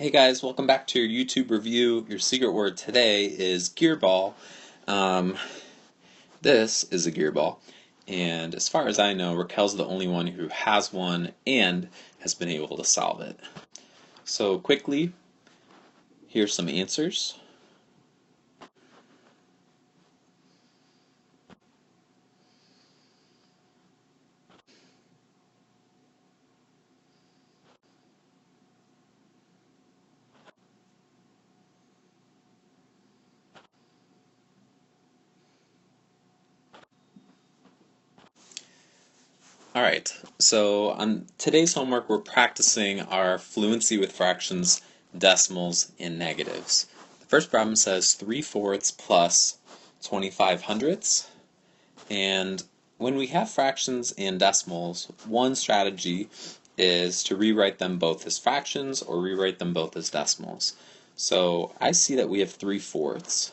Hey guys, welcome back to your YouTube review. Your secret word today is gearball. Um, this is a gearball, and as far as I know, Raquel's the only one who has one and has been able to solve it. So quickly, here's some answers. Alright, so on today's homework we're practicing our fluency with fractions, decimals, and negatives. The first problem says 3/4 plus 25 hundredths. And when we have fractions and decimals, one strategy is to rewrite them both as fractions or rewrite them both as decimals. So I see that we have 3/4,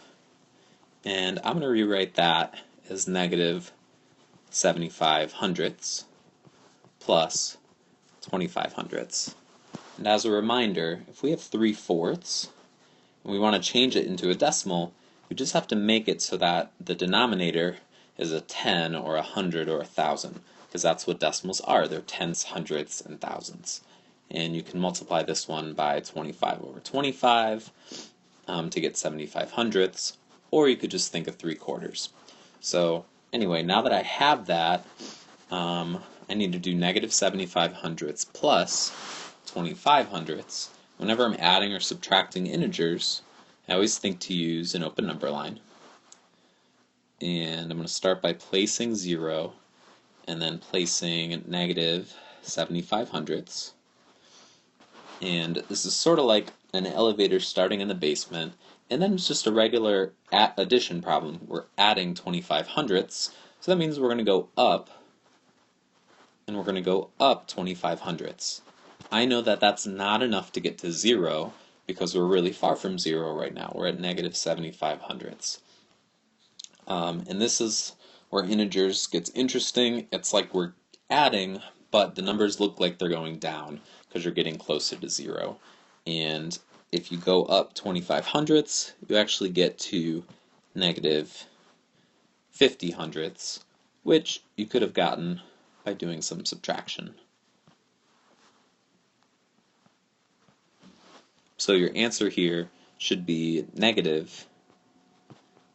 and I'm going to rewrite that as negative 75 hundredths plus 25 hundredths. And as a reminder, if we have 3/4 and we want to change it into a decimal, we just have to make it so that the denominator is a 10 or a 100 or a 1,000, because that's what decimals are. They're tenths, hundredths, and thousands. And you can multiply this one by 25 over 25 to get 75 hundredths, or you could just think of 3/4. So anyway, now that I have that, I need to do negative 75 hundredths plus 25 hundredths. Whenever I'm adding or subtracting integers, I always think to use an open number line. And I'm going to start by placing 0 and then placing negative 75 hundredths. And this is sort of like an elevator starting in the basement, and then it's just a regular addition problem. We're adding 25 hundredths, so that means we're going to go up, and we're going to go up 25 hundredths. I know that that's not enough to get to 0 because we're really far from 0 right now. We're at negative 75 hundredths. And this is where integers gets interesting. It's like we're adding, but the numbers look like they're going down because you're getting closer to 0. And if you go up 25 hundredths, you actually get to negative 50 hundredths, which you could have gotten by doing some subtraction. So your answer here should be negative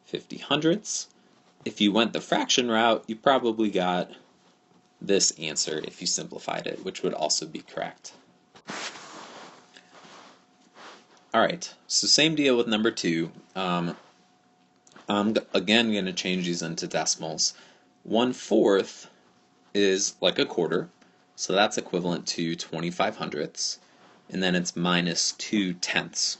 50 hundredths. If you went the fraction route, you probably got this answer if you simplified it, which would also be correct. Alright, so same deal with number 2. I'm again going to change these into decimals. 1/4 is like a quarter, so that's equivalent to 25 hundredths, and then it's minus 2/10.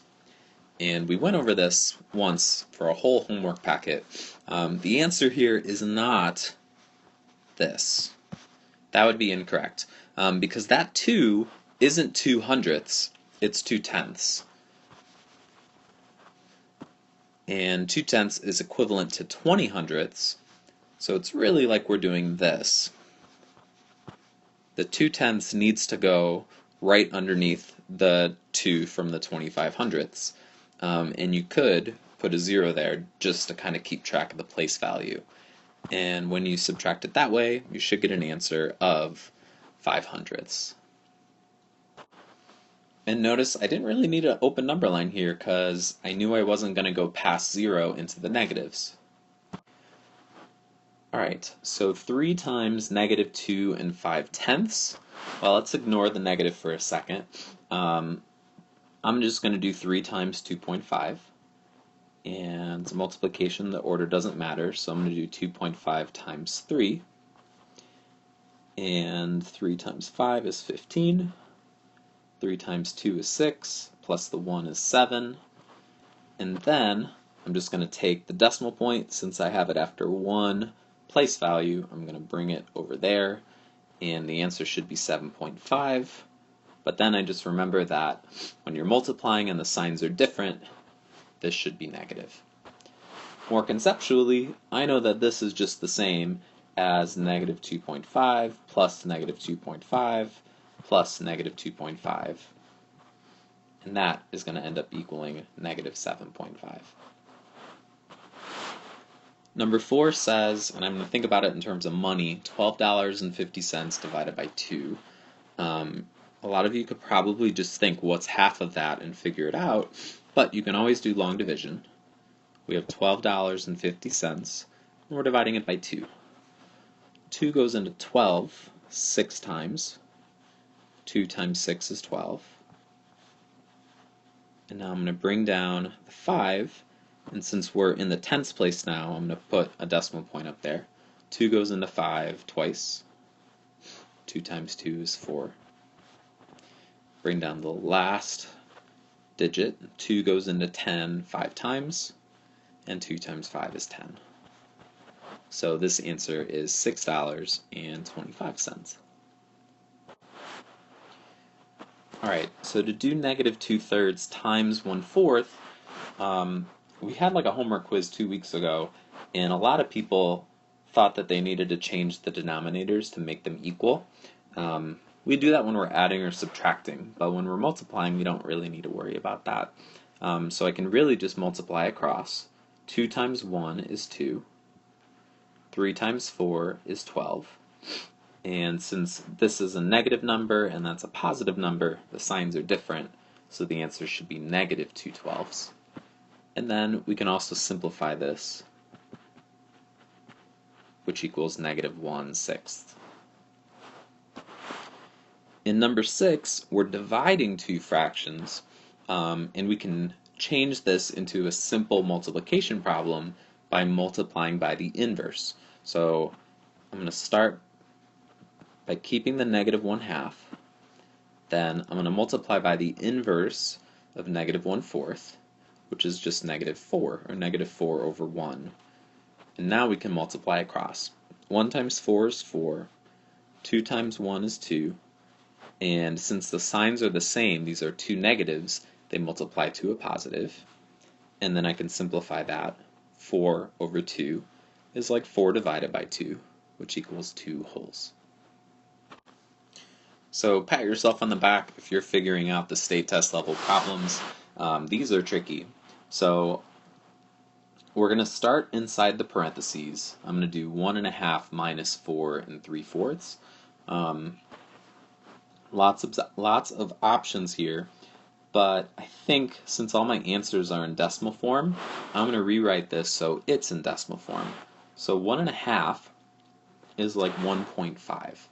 And we went over this once for a whole homework packet. The answer here is not this. That would be incorrect, because that 2 isn't 2 hundredths, it's 2/10. And 2/10 is equivalent to 20 hundredths, so it's really like we're doing this. The 2/10 needs to go right underneath the 2 from the 25 hundredths. And you could put a 0 there just to kind of keep track of the place value. And when you subtract it that way, you should get an answer of 5 hundredths. And notice I didn't really need an open number line here because I knew I wasn't going to go past 0 into the negatives. Alright, so 3 times negative 2 and 5/10. Well, let's ignore the negative for a second. I'm just going to do 3 times 2.5. And multiplication, the order doesn't matter, so I'm going to do 2.5 times 3. And 3 times 5 is 15. 3 times 2 is 6, plus the 1 is 7. And then I'm just going to take the decimal point, since I have it after one place value, I'm going to bring it over there, and the answer should be 7.5. But then I just remember that when you're multiplying and the signs are different, this should be negative. More conceptually, I know that this is just the same as negative 2.5 plus negative 2.5 plus negative 2.5. and that is going to end up equaling negative 7.5. Number 4 says, and I'm going to think about it in terms of money, $12.50 divided by 2. A lot of you could probably just think what's half of that and figure it out, but you can always do long division. We have $12.50, and we're dividing it by 2. 2 goes into 12 6 times. 2 times 6 is 12. And now I'm going to bring down the 5, and since we're in the tens place now, I'm going to put a decimal point up there. 2 goes into 5 twice. 2 times 2 is 4. Bring down the last digit. 2 goes into 10 5 times, and 2 times 5 is 10. So this answer is $6.25. Alright, so to do negative 2/3 times 1/4, we had like a homework quiz 2 weeks ago, and a lot of people thought that they needed to change the denominators to make them equal. We do that when we're adding or subtracting, but when we're multiplying, we don't really need to worry about that. So I can really just multiply across. 2 times 1 is 2. 3 times 4 is 12. And since this is a negative number and that's a positive number, the signs are different, so the answer should be negative 2/12. And then we can also simplify this, which equals negative 1/6. In number 6, we're dividing two fractions, and we can change this into a simple multiplication problem by multiplying by the inverse. So I'm going to start by keeping the negative 1/2, then I'm going to multiply by the inverse of negative 1/4, which is just negative 4, or negative 4 over 1. And now we can multiply across. 1 times 4 is 4, 2 times 1 is 2, and since the signs are the same, these are two negatives, they multiply to a positive, and then I can simplify that. 4 over 2 is like 4 divided by 2, which equals 2 wholes. So pat yourself on the back if you're figuring out the state test level problems. These are tricky. So we're going to start inside the parentheses. I'm going to do 1.5 minus 4 3/4. Lots of options here, but I think since all my answers are in decimal form, I'm going to rewrite this so it's in decimal form. So 1.5 is like 1.5.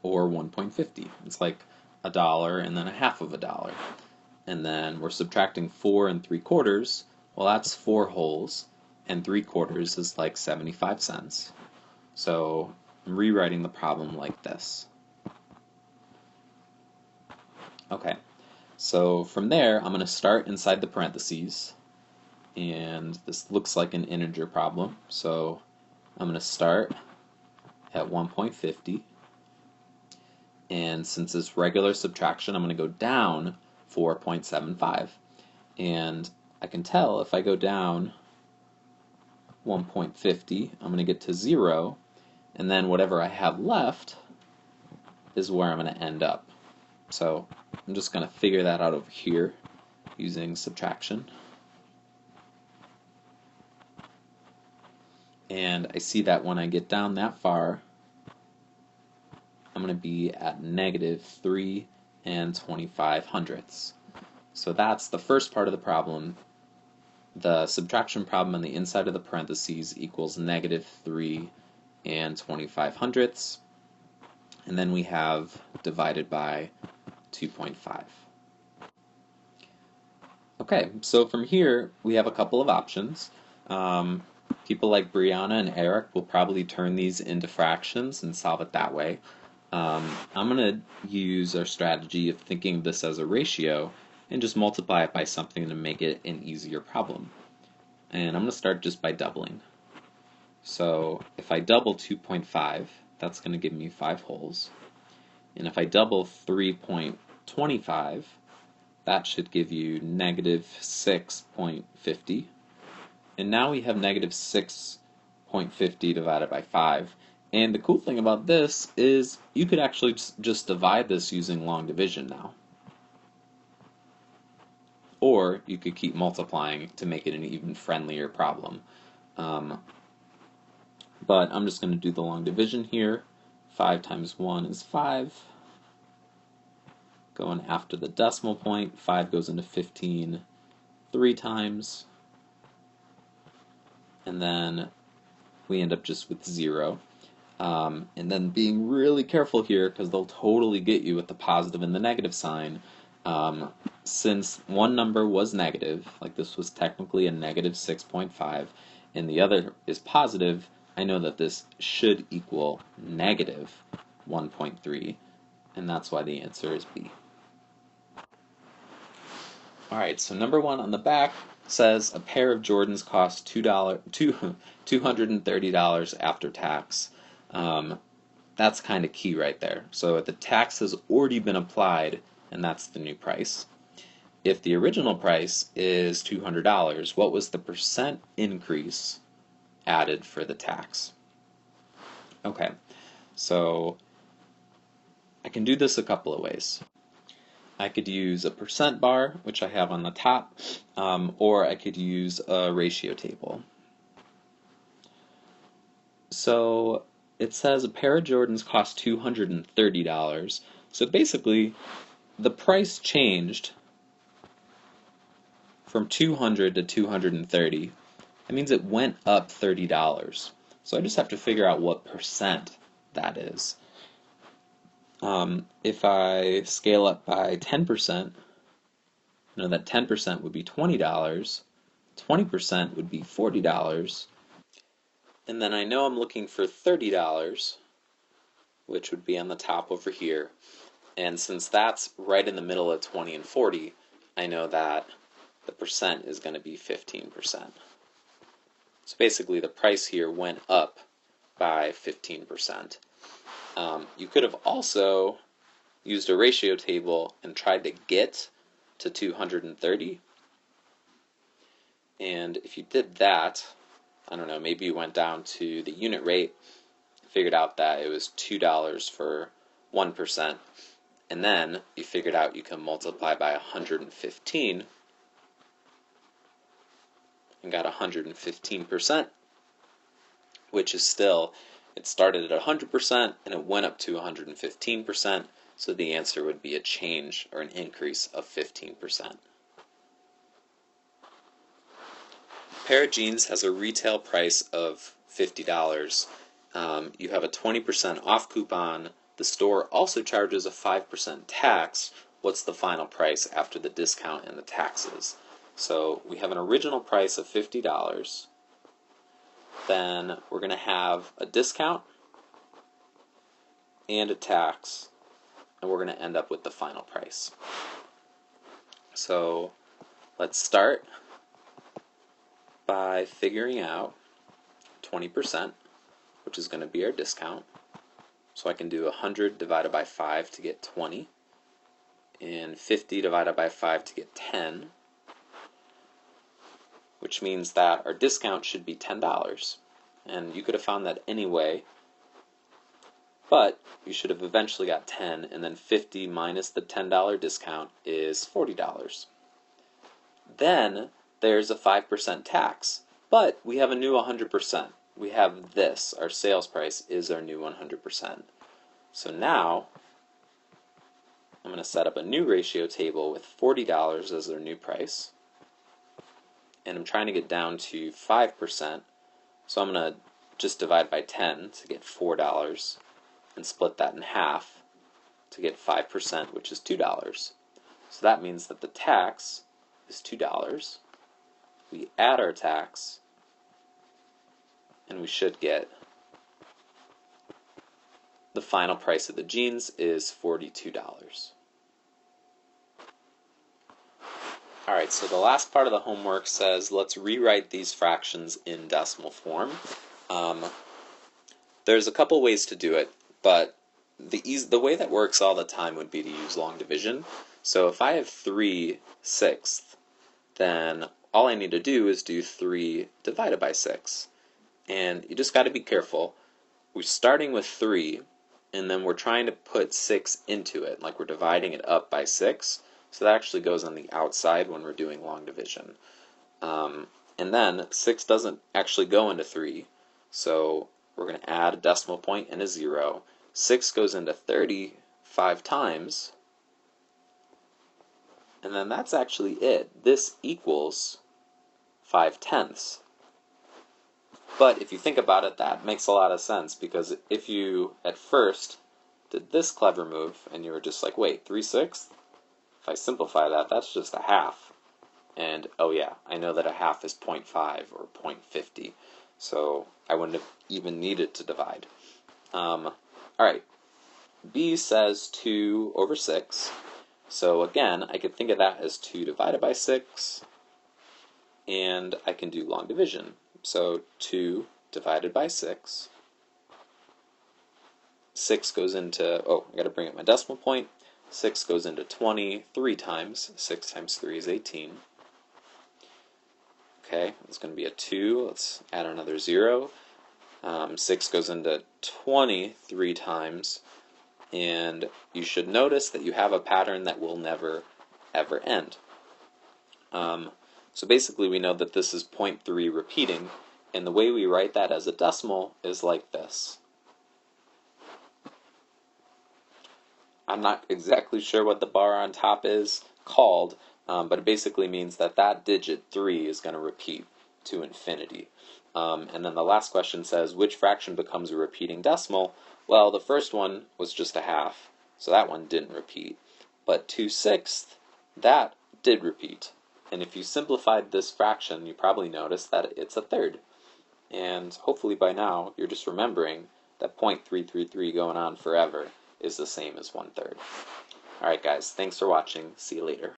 Or 1.50. It's like $1 and then a half of $1. And then we're subtracting 4 3/4. Well, that's 4 wholes, and 3/4 is like 75 cents. So I'm rewriting the problem like this. Okay, so from there I'm going to start inside the parentheses, and this looks like an integer problem. So I'm going to start at 1.50. And since it's regular subtraction, I'm going to go down 4.75. And I can tell if I go down 1.50, I'm going to get to 0, and then whatever I have left is where I'm going to end up. So I'm just going to figure that out over here using subtraction. And I see that when I get down that far, I'm going to be at negative 3 25/100. So that's the first part of the problem. The subtraction problem on the inside of the parentheses equals negative 3 25/100. And then we have divided by 2.5. Okay, so from here we have a couple of options. People like Brianna and Eric will probably turn these into fractions and solve it that way. I'm going to use our strategy of thinking of this as a ratio and just multiply it by something to make it an easier problem. And I'm going to start just by doubling. So if I double 2.5, that's going to give me 5 wholes. And if I double 3.25, that should give you negative 6.50. And now we have negative 6.50 divided by 5. And the cool thing about this is you could actually just divide this using long division now. Or you could keep multiplying to make it an even friendlier problem. But I'm just going to do the long division here. 5 times 1 is 5. Going after the decimal point, 5 goes into 15 3 times. And then we end up just with 0. And then being really careful here, because they'll totally get you with the positive and the negative sign. Since one number was negative, like this was technically a negative 6.5, and the other is positive, I know that this should equal negative 1.3, and that's why the answer is B. Alright, so number 1 on the back says a pair of Jordans cost $230 after tax. That's kind of key right there. So the tax has already been applied, and that's the new price. If the original price is $200, what was the percent increase added for the tax? Okay, so I can do this a couple of ways. I could use a percent bar, which I have on the top, or I could use a ratio table. So it says a pair of Jordans cost $230. So basically, the price changed from 200 to 230. That means it went up $30. So I just have to figure out what percent that is. If I scale up by 10%, I know that 10% would be $20, 20% would be $40, and then I know I'm looking for $30, which would be on the top over here. And since that's right in the middle of 20 and 40, I know that the percent is going to be 15%. So basically the price here went up by 15%. You could have also used a ratio table and tried to get to 230. And if you did that, I don't know, maybe you went down to the unit rate, figured out that it was $2 for 1%, and then you figured out you can multiply by 115 and got 115%, which is still, it started at 100% and it went up to 115%, so the answer would be a change or an increase of 15%. A pair of jeans has a retail price of $50. You have a 20% off coupon. The store also charges a 5% tax. What's the final price after the discount and the taxes? So we have an original price of $50. Then we're going to have a discount and a tax, and we're going to end up with the final price. So let's start by figuring out 20%, which is going to be our discount. So I can do 100 divided by 5 to get 20, and 50 divided by 5 to get 10, which means that our discount should be $10. And you could have found that anyway, but you should have eventually got 10, and then 50 minus the $10 discount is $40. Then there's a 5% tax, but we have a new 100%. We have this, our sales price is our new 100%. So now I'm going to set up a new ratio table with $40 as our new price, and I'm trying to get down to 5%, so I'm going to just divide by 10 to get $4 and split that in half to get 5%, which is $2. So that means that the tax is $2. We add our tax, and we should get the final price of the jeans is $42. Alright, so the last part of the homework says let's rewrite these fractions in decimal form. There's a couple ways to do it, but the way that works all the time would be to use long division. So if I have 3/6, then all I need to do is do 3 divided by 6. And you just got to be careful. we're starting with 3, and then we're trying to put 6 into it, like we're dividing it up by 6. So that actually goes on the outside when we're doing long division. And then 6 doesn't actually go into 3, so we're going to add a decimal point and a 0. 6 goes into 30 5 times, and then that's actually it. This equals 5/10. But if you think about it, that makes a lot of sense, because if you at first did this clever move and you were just like, wait, 3/6? If I simplify that, that's just a half. And oh yeah, I know that a half is 0.5 or 0.50, so I wouldn't have even needed to divide. Alright, B says 2 over 6, so again, I could think of that as 2 divided by 6, and I can do long division. So 2 divided by 6. 6 goes into, oh, I gotta bring up my decimal point. 6 goes into 20 3 times. 6 times 3 is 18. Okay, it's going to be a 2. Let's add another 0. 6 goes into 20 3 times. And you should notice that you have a pattern that will never, ever end. So basically we know that this is 0.3 repeating, and the way we write that as a decimal is like this. I'm not exactly sure what the bar on top is called, but it basically means that that digit 3 is going to repeat to infinity. And then the last question says, which fraction becomes a repeating decimal? Well, the first one was just a half, so that one didn't repeat. But 2/6, that did repeat. And if you simplified this fraction, you probably noticed that it's a third. And hopefully by now, you're just remembering that 0.333 going on forever is the same as 1/3. Alright guys, thanks for watching. See you later.